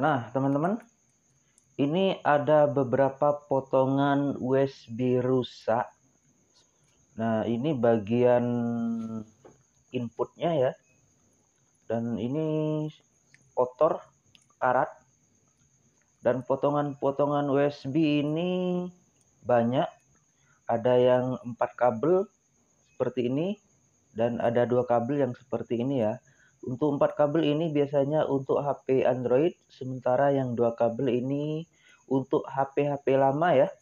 Nah, teman-teman, ini ada beberapa potongan USB rusak. Nah, ini bagian inputnya ya. Dan ini kotor, karat. Dan potongan-potongan USB ini banyak. Ada yang 4 kabel seperti ini. Dan ada 2 kabel yang seperti ini ya. Untuk 4 kabel ini biasanya untuk HP Android, sementara yang 2 kabel ini untuk HP-HP lama ya,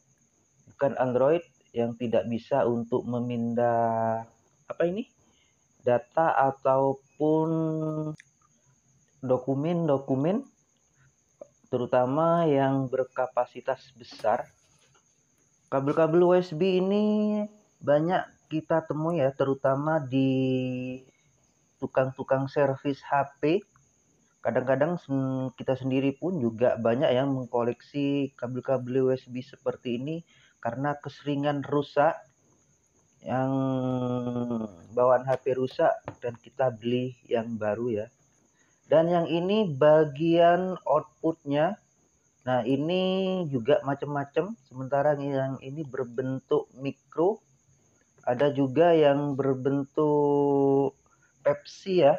bukan Android, yang tidak bisa untuk memindah data ataupun dokumen-dokumen, terutama yang berkapasitas besar. Kabel-kabel USB ini banyak kita temui ya, terutama di tukang-tukang servis HP. Kadang-kadang kita sendiri pun juga banyak yang mengkoleksi kabel-kabel USB seperti ini karena keseringan rusak, yang bawaan HP rusak dan kita beli yang baru ya. Dan yang ini bagian outputnya. Nah, ini juga macam-macam. Sementara yang ini berbentuk mikro, ada juga yang berbentuk Pepsi ya.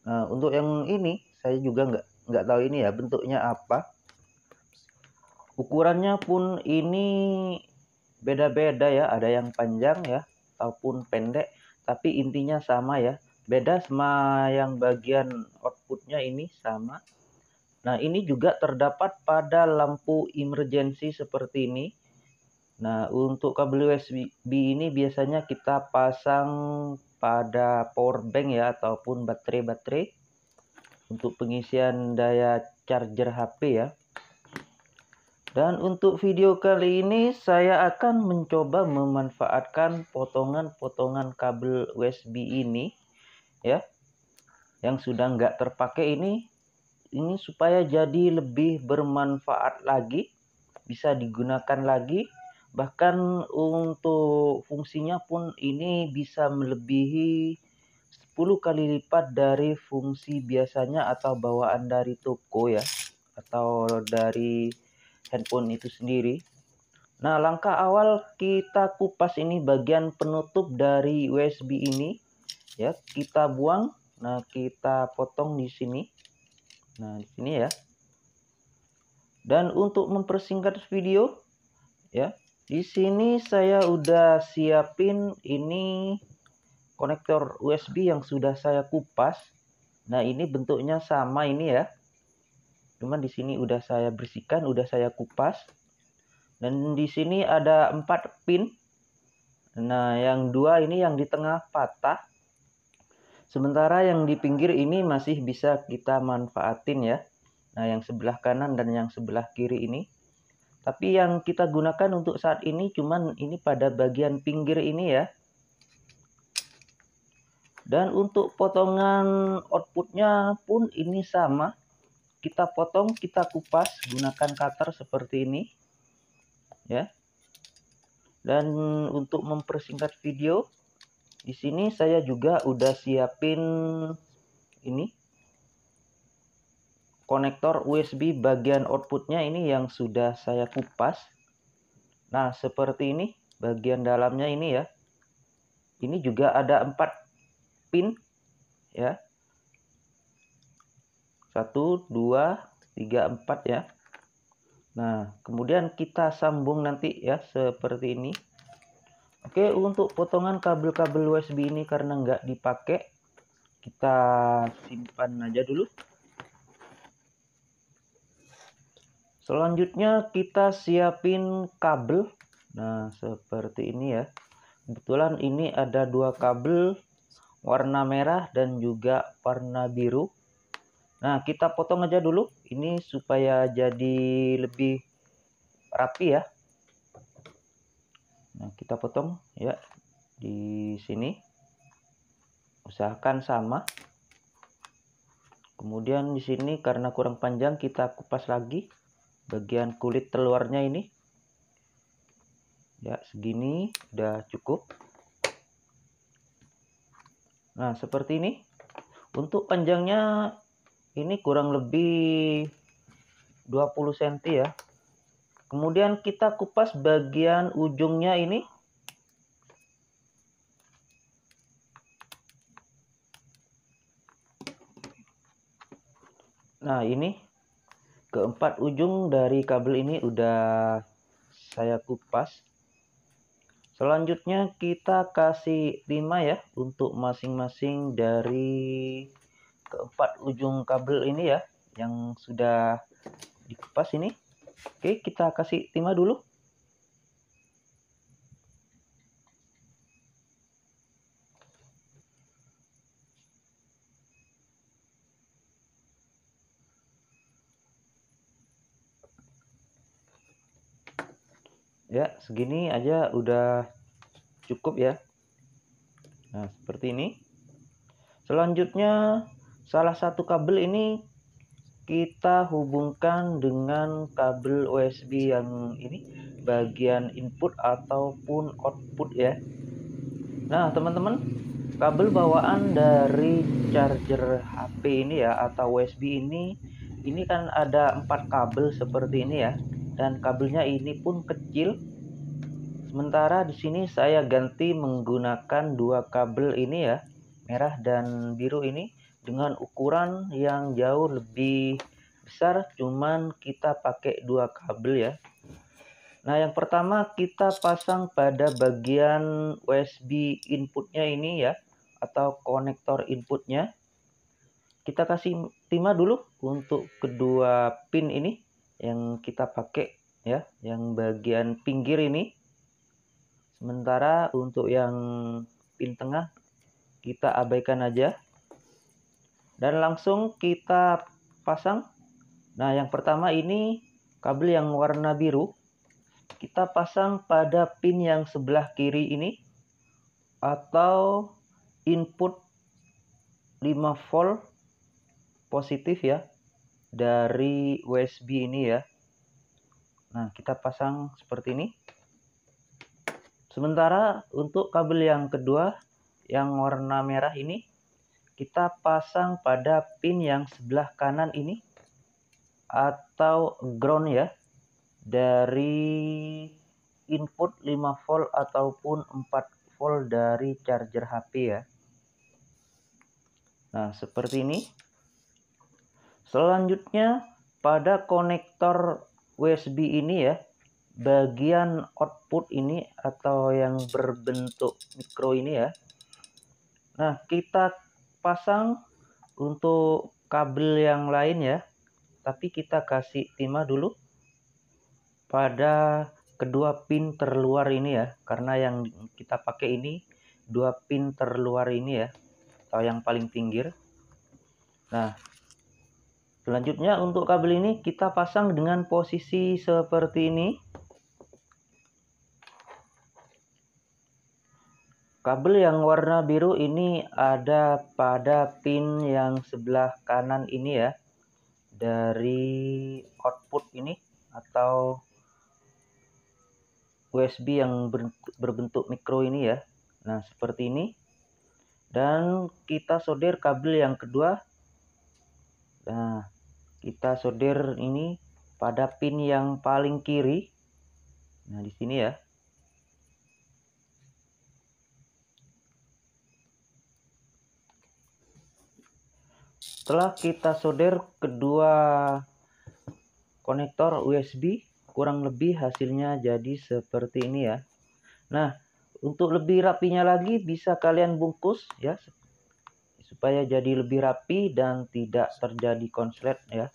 Nah, untuk yang ini saya juga nggak tahu ini ya bentuknya apa. Ukurannya pun ini beda-beda ya, ada yang panjang ya ataupun pendek, tapi intinya sama ya. Beda sama yang bagian outputnya ini sama. Nah, ini juga terdapat pada lampu emergency seperti ini. Nah, untuk kabel USB ini biasanya kita pasang pada power bank ya ataupun baterai-baterai untuk pengisian daya charger HP ya. Dan untuk video kali ini saya akan mencoba memanfaatkan potongan-potongan kabel USB ini ya, yang sudah nggak terpakai ini supaya jadi lebih bermanfaat lagi, bisa digunakan lagi. Bahkan untuk fungsinya pun ini bisa melebihi 10 kali lipat dari fungsi biasanya atau bawaan dari toko ya, atau dari handphone itu sendiri. Nah, langkah awal kita kupas ini bagian penutup dari USB ini ya, kita buang. Nah, kita potong di sini. Nah, di sini ya. Dan untuk mempersingkat video ya, di sini saya udah siapin ini konektor USB yang sudah saya kupas. Nah, ini bentuknya sama ini ya. Cuman di sini udah saya bersihkan, udah saya kupas. Dan di sini ada 4 pin. Nah, yang 2 ini yang di tengah patah. Sementara yang di pinggir ini masih bisa kita manfaatin ya. Nah, yang sebelah kanan dan yang sebelah kiri ini. Tapi yang kita gunakan untuk saat ini cuman ini pada bagian pinggir ini ya. Dan untuk potongan outputnya pun ini sama. Kita potong, kita kupas gunakan cutter seperti ini ya. Dan untuk mempersingkat video, di sini saya juga udah siapin ini konektor USB bagian outputnya ini yang sudah saya kupas. Nah, seperti ini bagian dalamnya ini ya. Ini juga ada 4 pin ya. 1, 2, 3, 4 ya. Nah, kemudian kita sambung nanti ya seperti ini. Oke, untuk potongan kabel-kabel USB ini karena nggak dipakai, kita simpan aja dulu. Selanjutnya kita siapin kabel. Nah, seperti ini ya. Kebetulan ini ada 2 kabel warna merah dan juga warna biru. Nah, kita potong aja dulu ini supaya jadi lebih rapi ya. Nah, kita potong ya di sini. Usahakan sama. Kemudian di sini karena kurang panjang kita kupas lagi bagian kulit luarnya ini. Ya, segini udah cukup. Nah, seperti ini. Untuk panjangnya ini kurang lebih 20 cm ya. Kemudian kita kupas bagian ujungnya ini. Nah, ini keempat ujung dari kabel ini udah saya kupas. Selanjutnya kita kasih timah ya untuk masing-masing dari keempat ujung kabel ini ya yang sudah dikupas ini. Oke, kita kasih timah dulu. Ya, segini aja udah cukup ya. Nah, seperti ini. Selanjutnya, salah satu kabel ini kita hubungkan dengan kabel USB yang ini, bagian input ataupun output ya. Nah, teman-teman, kabel bawaan dari charger HP ini ya, atau USB ini kan ada 4 kabel seperti ini ya. Dan kabelnya ini pun kecil. Sementara di sini saya ganti menggunakan 2 kabel ini ya, merah dan biru ini dengan ukuran yang jauh lebih besar, cuman kita pakai 2 kabel ya. Nah, yang pertama kita pasang pada bagian USB inputnya ini ya, atau konektor inputnya. Kita kasih timah dulu untuk kedua pin ini yang kita pakai ya, yang bagian pinggir ini. Sementara untuk yang pin tengah kita abaikan aja. Dan langsung kita pasang. Nah, yang pertama ini kabel yang warna biru. Kita pasang pada pin yang sebelah kiri ini. Atau input 5 volt positif ya. Dari USB ini ya. Nah, kita pasang seperti ini. Sementara untuk kabel yang kedua yang warna merah ini kita pasang pada pin yang sebelah kanan ini atau ground ya, dari input 5 volt ataupun 4 volt dari charger HP ya. Nah, seperti ini. Selanjutnya pada konektor USB ini ya, bagian output ini atau yang berbentuk mikro ini ya. Nah, kita pasang untuk kabel yang lain ya, tapi kita kasih timah dulu pada kedua pin terluar ini ya, karena yang kita pakai ini 2 pin terluar ini ya, atau yang paling pinggir. Nah, selanjutnya untuk kabel ini kita pasang dengan posisi seperti ini. Kabel yang warna biru ini ada pada pin yang sebelah kanan ini ya, dari output ini atau USB yang berbentuk mikro ini ya. Nah, seperti ini. Dan kita solder kabel yang kedua. Nah, kita solder ini pada pin yang paling kiri. Nah, di sini ya. Setelah kita solder kedua konektor USB, kurang lebih hasilnya jadi seperti ini ya. Nah, untuk lebih rapinya lagi bisa kalian bungkus ya, supaya jadi lebih rapi dan tidak terjadi konslet ya,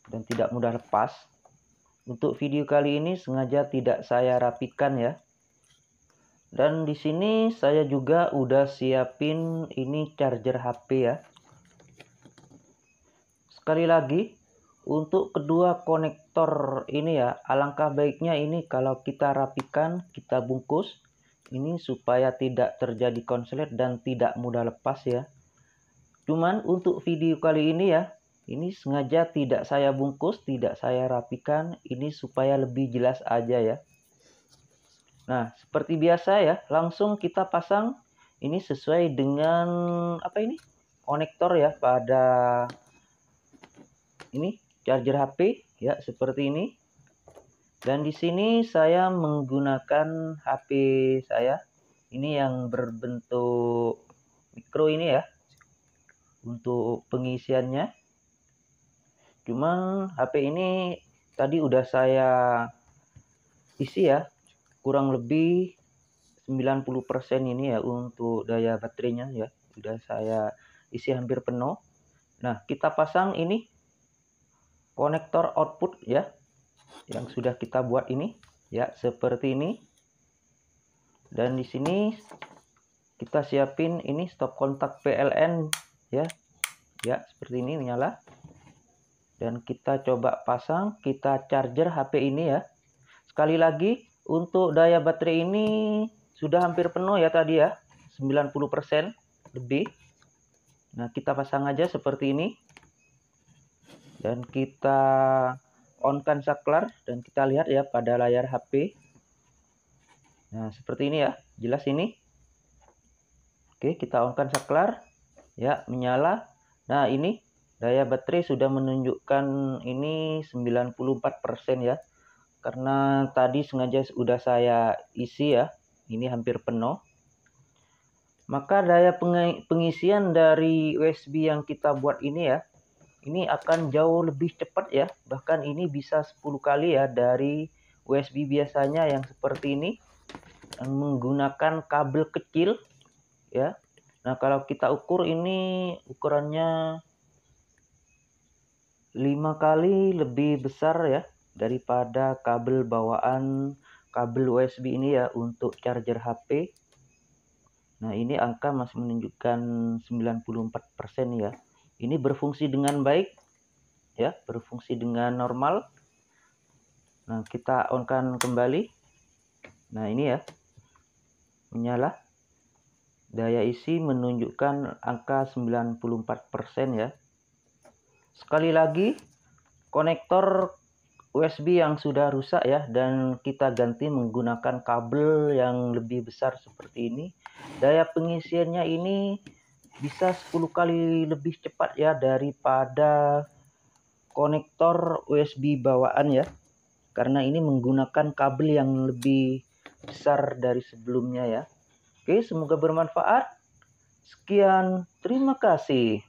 dan tidak mudah lepas. Untuk video kali ini sengaja tidak saya rapikan ya. Dan di sini saya juga udah siapin ini charger HP ya. Sekali lagi, untuk kedua konektor ini ya, alangkah baiknya ini kalau kita rapikan, kita bungkus ini supaya tidak terjadi konslet dan tidak mudah lepas ya. Cuman untuk video kali ini ya, ini sengaja tidak saya bungkus, tidak saya rapikan, ini supaya lebih jelas aja ya. Nah, seperti biasa ya, langsung kita pasang ini sesuai dengan apa ini? Konektor ya pada ini charger HP ya, seperti ini. Dan di sini saya menggunakan HP saya ini yang berbentuk mikro ini ya untuk pengisiannya. Cuman HP ini tadi udah saya isi ya, kurang lebih 90% ini ya untuk daya baterainya ya, sudah saya isi hampir penuh. Nah, kita pasang ini konektor output ya, yang sudah kita buat ini ya, seperti ini. Dan di sini kita siapin ini stop kontak PLN ya, seperti ini menyala. Dan kita coba pasang, kita charger HP ini ya. Sekali lagi, untuk daya baterai ini sudah hampir penuh ya tadi ya, 90% lebih. Nah, kita pasang aja seperti ini. Dan kita on-kan saklar dan kita lihat ya pada layar HP. Nah, seperti ini ya, jelas ini. Oke, kita on-kan saklar. Ya, menyala. Nah, ini daya baterai sudah menunjukkan ini 94% ya. Karena tadi sengaja sudah saya isi ya, ini hampir penuh. Maka daya pengisian dari USB yang kita buat ini ya, ini akan jauh lebih cepat ya. Bahkan ini bisa 10 kali ya dari USB biasanya yang seperti ini, yang menggunakan kabel kecil ya. Nah, kalau kita ukur ini ukurannya 5 kali lebih besar ya daripada kabel bawaan kabel USB ini ya untuk charger HP. Nah, ini angka masih menunjukkan 94% ya. Ini berfungsi dengan baik ya, berfungsi dengan normal. Nah, kita on-kan kembali. Nah, ini ya, menyala. Daya isi menunjukkan angka 94% ya. Sekali lagi, konektor USB yang sudah rusak ya, dan kita ganti menggunakan kabel yang lebih besar seperti ini. Daya pengisiannya ini bisa 10 kali lebih cepat ya daripada konektor USB bawaan ya, karena ini menggunakan kabel yang lebih besar dari sebelumnya ya. Oke, semoga bermanfaat. Sekian, terima kasih.